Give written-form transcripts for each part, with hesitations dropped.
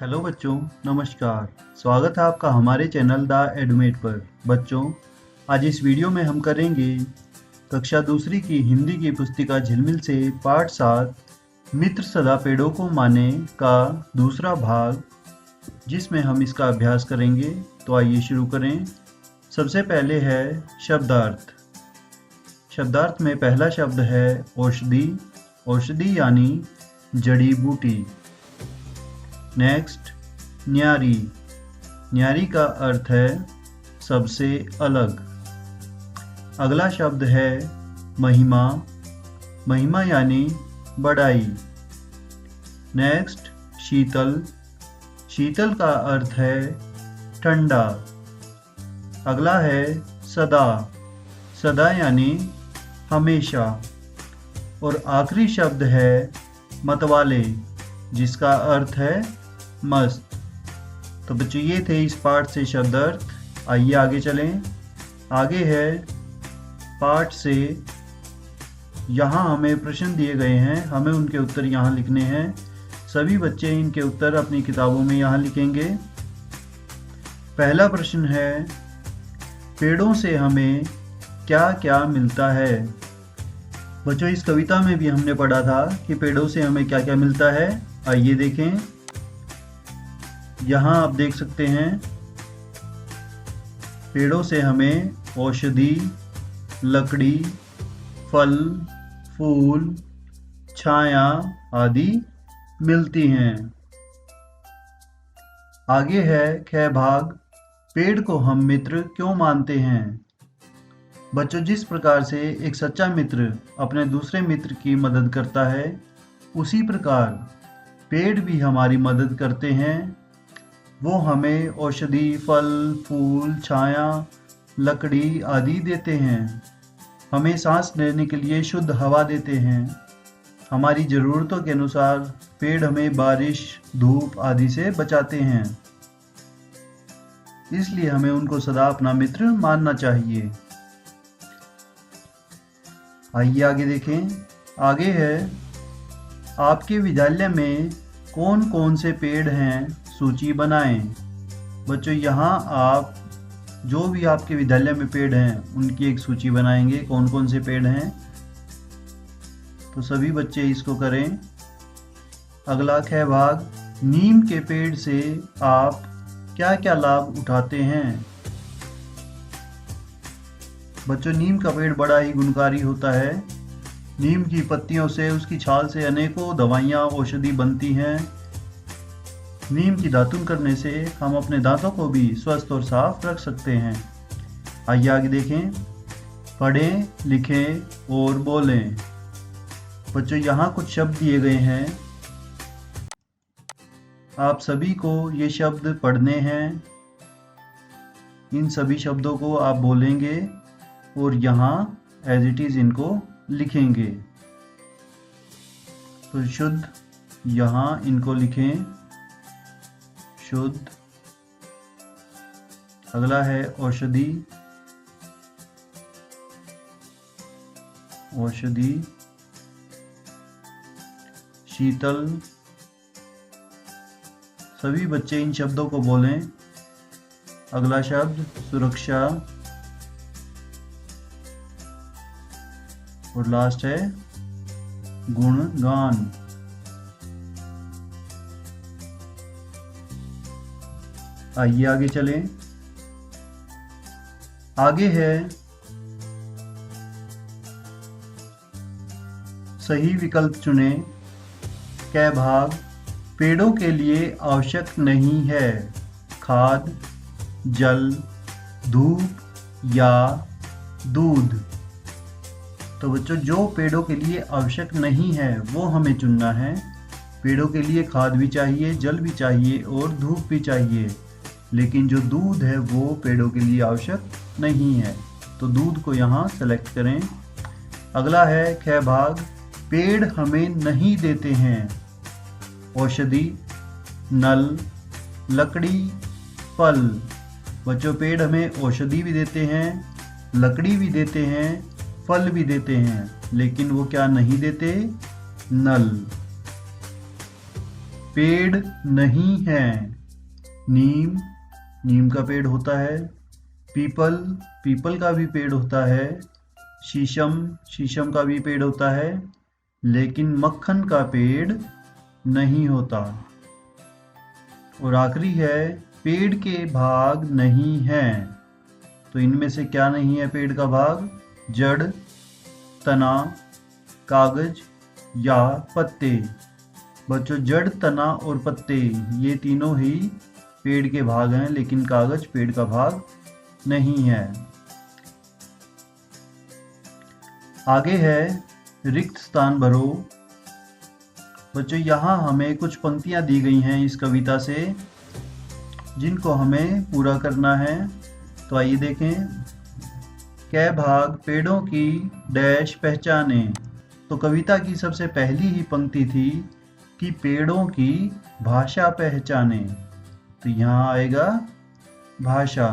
Hello बच्चों, नमस्कार। स्वागत है आपका हमारे चैनल द एडुमेट पर। बच्चों, आज इस वीडियो में हम करेंगे कक्षा दूसरी की हिंदी की पुस्तिका झिलमिल से पाठ 7 मित्र सदा पेड़ों को माने का दूसरा भाग, जिसमें हम इसका अभ्यास करेंगे। तो आइए शुरू करें। सबसे पहले है शब्दार्थ। शब्दार्थ में पहला शब्द है औषधि। औषधि यानी जड़ी बूटी। नेक्स्ट, न्यारी। न्यारी का अर्थ है सबसे अलग। अगला शब्द है महिमा। महिमा यानी बड़ाई। नेक्स्ट, शीतल। शीतल का अर्थ है ठंडा। अगला है सदा। सदा यानी हमेशा। और आखिरी शब्द है मतवाले, जिसका अर्थ है मस्त। तो बच्चों, ये थे इस पाठ से शब्द अर्थ। आइए आगे चलें। आगे है पाठ से। यहाँ हमें प्रश्न दिए गए हैं, हमें उनके उत्तर यहाँ लिखने हैं। सभी बच्चे इनके उत्तर अपनी किताबों में यहाँ लिखेंगे। पहला प्रश्न है, पेड़ों से हमें क्या क्या मिलता है। बच्चों, इस कविता में भी हमने पढ़ा था कि पेड़ों से हमें क्या क्या मिलता है। आइए देखें। यहाँ आप देख सकते हैं, पेड़ों से हमें औषधि, लकड़ी, फल, फूल, छाया आदि मिलती हैं। आगे है ख भाग, पेड़ को हम मित्र क्यों मानते हैं। बच्चों, जिस प्रकार से एक सच्चा मित्र अपने दूसरे मित्र की मदद करता है, उसी प्रकार पेड़ भी हमारी मदद करते हैं। वो हमें औषधि, फल, फूल, छाया, लकड़ी आदि देते हैं। हमें सांस लेने के लिए शुद्ध हवा देते हैं। हमारी ज़रूरतों के अनुसार पेड़ हमें बारिश, धूप आदि से बचाते हैं। इसलिए हमें उनको सदा अपना मित्र मानना चाहिए। आइए आगे देखें। आगे है, आपके विद्यालय में कौन कौन से पेड़ हैं, सूची बनाएं। बच्चों, यहाँ आप जो भी आपके विद्यालय में पेड़ हैं उनकी एक सूची बनाएंगे, कौन कौन से पेड़ हैं। तो सभी बच्चे इसको करें। अगला ख भाग, नीम के पेड़ से आप क्या क्या लाभ उठाते हैं। बच्चों, नीम का पेड़ बड़ा ही गुणकारी होता है। नीम की पत्तियों से, उसकी छाल से अनेकों दवाइयाँ, औषधि बनती हैं। नीम की दातुन करने से हम अपने दांतों को भी स्वस्थ और साफ रख सकते हैं। आइए आगे देखें। पढ़ें, लिखें और बोलें। बच्चों, यहाँ कुछ शब्द दिए गए हैं। आप सभी को ये शब्द पढ़ने हैं। इन सभी शब्दों को आप बोलेंगे और यहाँ एज इट इज़ इनको लिखेंगे। तो शुद्ध, यहाँ इनको लिखें, शुद्ध। अगला है औषधि। औषधि, शीतल। सभी बच्चे इन शब्दों को बोलें। अगला शब्द सुरक्षा। और लास्ट है गुणगान। आइए आगे चलें। आगे है सही विकल्प चुनें। क भाग, पेड़ों के लिए आवश्यक नहीं है खाद, जल, धूप या दूध। तो बच्चों, जो पेड़ों के लिए आवश्यक नहीं है वो हमें चुनना है। पेड़ों के लिए खाद भी चाहिए, जल भी चाहिए और धूप भी चाहिए, लेकिन जो दूध है वो पेड़ों के लिए आवश्यक नहीं है। तो दूध को यहाँ सेलेक्ट करें। अगला है ख भाग, पेड़ हमें नहीं देते हैं औषधि, नल, लकड़ी, फल। बच्चों, पेड़ हमें औषधि भी देते हैं, लकड़ी भी देते हैं, फल भी देते हैं, लेकिन वो क्या नहीं देते, नल। पेड़ नहीं है। नीम, नीम का पेड़ होता है। पीपल, पीपल का भी पेड़ होता है। शीशम, शीशम का भी पेड़ होता है। लेकिन मक्खन का पेड़ नहीं होता। और आखिरी है, पेड़ के भाग नहीं हैं। तो इनमें से क्या नहीं है पेड़ का भाग? जड़, तना, कागज या पत्ते। बच्चों, जड़, तना और पत्ते ये तीनों ही पेड़ के भाग हैं, लेकिन कागज पेड़ का भाग नहीं है। आगे है रिक्त स्थान भरो। बच्चों, यहाँ हमें कुछ पंक्तियाँ दी गई हैं इस कविता से, जिनको हमें पूरा करना है। तो आइए देखें। कै भाग पेड़ों की डैश पहचाने। तो कविता की सबसे पहली ही पंक्ति थी कि पेड़ों की भाषा पहचाने। तो यहाँ आएगा भाषा।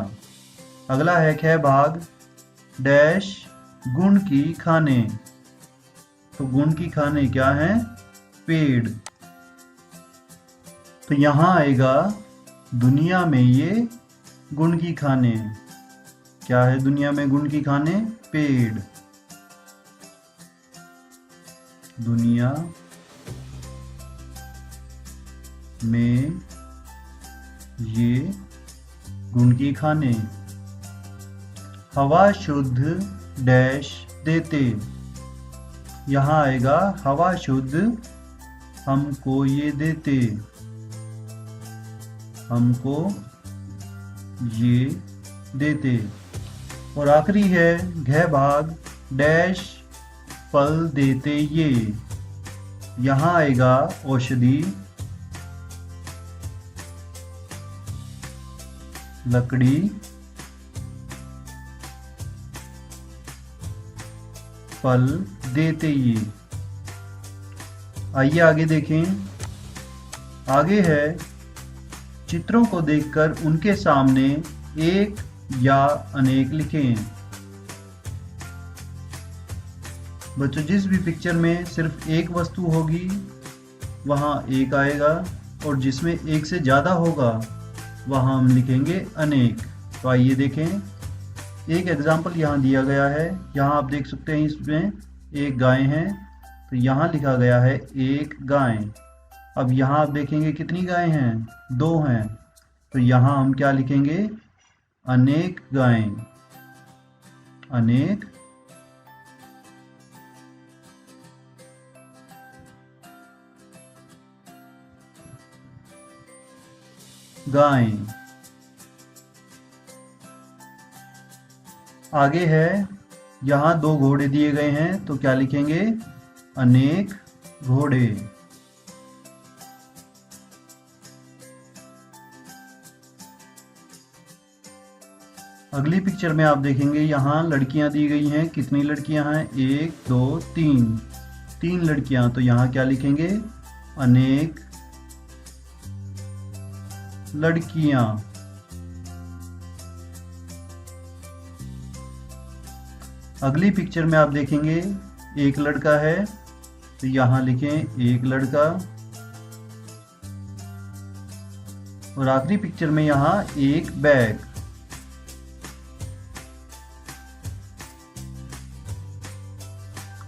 अगला है ख भाग डैश गुण की खाने। तो गुण की खाने क्या है? पेड़। तो यहाँ आएगा दुनिया में ये गुण की खाने। क्या है दुनिया में गुण की खाने? पेड़। दुनिया में ये गुण की खाने। हवा शुद्ध डैश देते। यहाँ आएगा हवा शुद्ध हमको ये देते। हमको ये देते। और आखिरी है घ भाग डैश फल देते ये। यहाँ आएगा औषधि, लकड़ी, फल देते ये। आइए आगे देखें। आगे है चित्रों को देखकर उनके सामने एक या अनेक लिखें। बच्चों, जिस भी पिक्चर में सिर्फ एक वस्तु होगी वहाँ एक आएगा, और जिसमें एक से ज़्यादा होगा वहाँ हम लिखेंगे अनेक। तो आइए देखें। एक एग्जाम्पल यहाँ दिया गया है। यहाँ आप देख सकते हैं इसमें एक गाय है, तो यहाँ लिखा गया है एक गाय। अब यहाँ आप देखेंगे कितनी गाय हैं? 2 हैं। तो यहाँ हम क्या लिखेंगे? अनेक गायें। अनेक गायें। आगे है, यहाँ 2 घोड़े दिए गए हैं, तो क्या लिखेंगे? अनेक घोड़े। अगली पिक्चर में आप देखेंगे यहाँ लड़कियां दी गई हैं। कितनी लड़कियां हैं? 1 2 3। 3 लड़कियां। तो यहाँ क्या लिखेंगे? अनेक लड़कियां। अगली पिक्चर में आप देखेंगे एक लड़का है, तो यहाँ लिखें एक लड़का। और आखिरी पिक्चर में यहाँ एक बैग।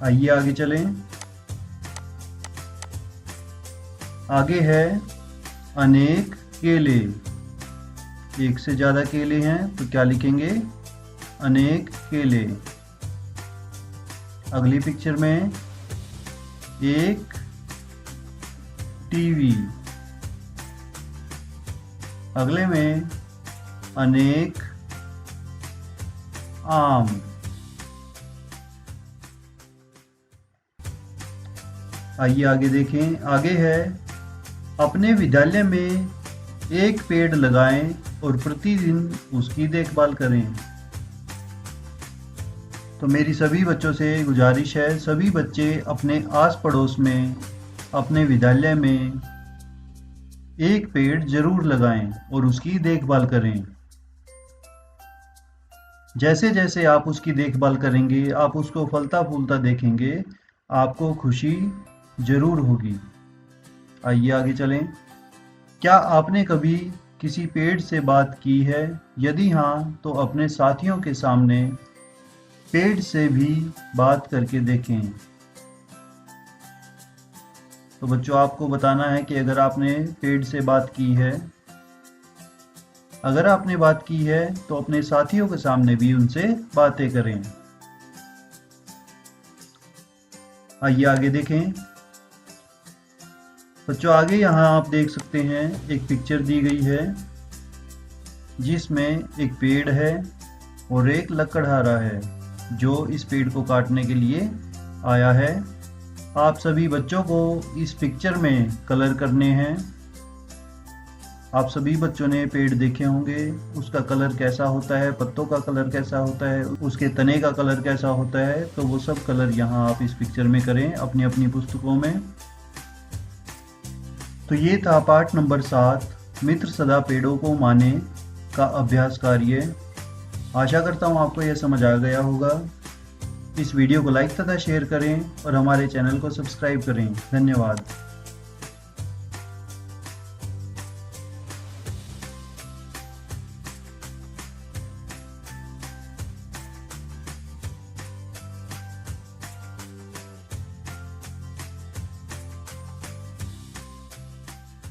आइए आगे चलें। आगे है अनेक केले। एक से ज्यादा केले हैं, तो क्या लिखेंगे? अनेक केले। अगली पिक्चर में एक टीवी। अगले में अनेक आम। आइए आगे देखें। आगे है अपने विद्यालय में एक पेड़ लगाएं और प्रतिदिन उसकी देखभाल करें। तो मेरी सभी बच्चों से गुजारिश है, सभी बच्चे अपने आस पड़ोस में, अपने विद्यालय में एक पेड़ जरूर लगाएं और उसकी देखभाल करें। जैसे जैसे आप उसकी देखभाल करेंगे, आप उसको फलता फूलता देखेंगे, आपको खुशी जरूर होगी। आइए आगे चलें। क्या आपने कभी किसी पेड़ से बात की है? यदि हाँ, तो अपने साथियों के सामने पेड़ से भी बात करके देखें। तो बच्चों, आपको बताना है कि अगर आपने पेड़ से बात की है, अगर आपने बात की है तो अपने साथियों के सामने भी उनसे बातें करें। आइए आगे देखें। बच्चों, आगे यहाँ आप देख सकते हैं एक पिक्चर दी गई है जिसमें एक पेड़ है और एक लकड़हारा है जो इस पेड़ को काटने के लिए आया है। आप सभी बच्चों को इस पिक्चर में कलर करने हैं। आप सभी बच्चों ने पेड़ देखे होंगे, उसका कलर कैसा होता है, पत्तों का कलर कैसा होता है, उसके तने का कलर कैसा होता है। तो वो सब कलर यहाँ आप इस पिक्चर में करें अपनी अपनी पुस्तकों में। तो ये था पाठ नंबर 7, मित्र सदा पेड़ों को माने का अभ्यास कार्य। आशा करता हूँ आपको यह समझ आ गया होगा। इस वीडियो को लाइक तथा शेयर करें और हमारे चैनल को सब्सक्राइब करें। धन्यवाद।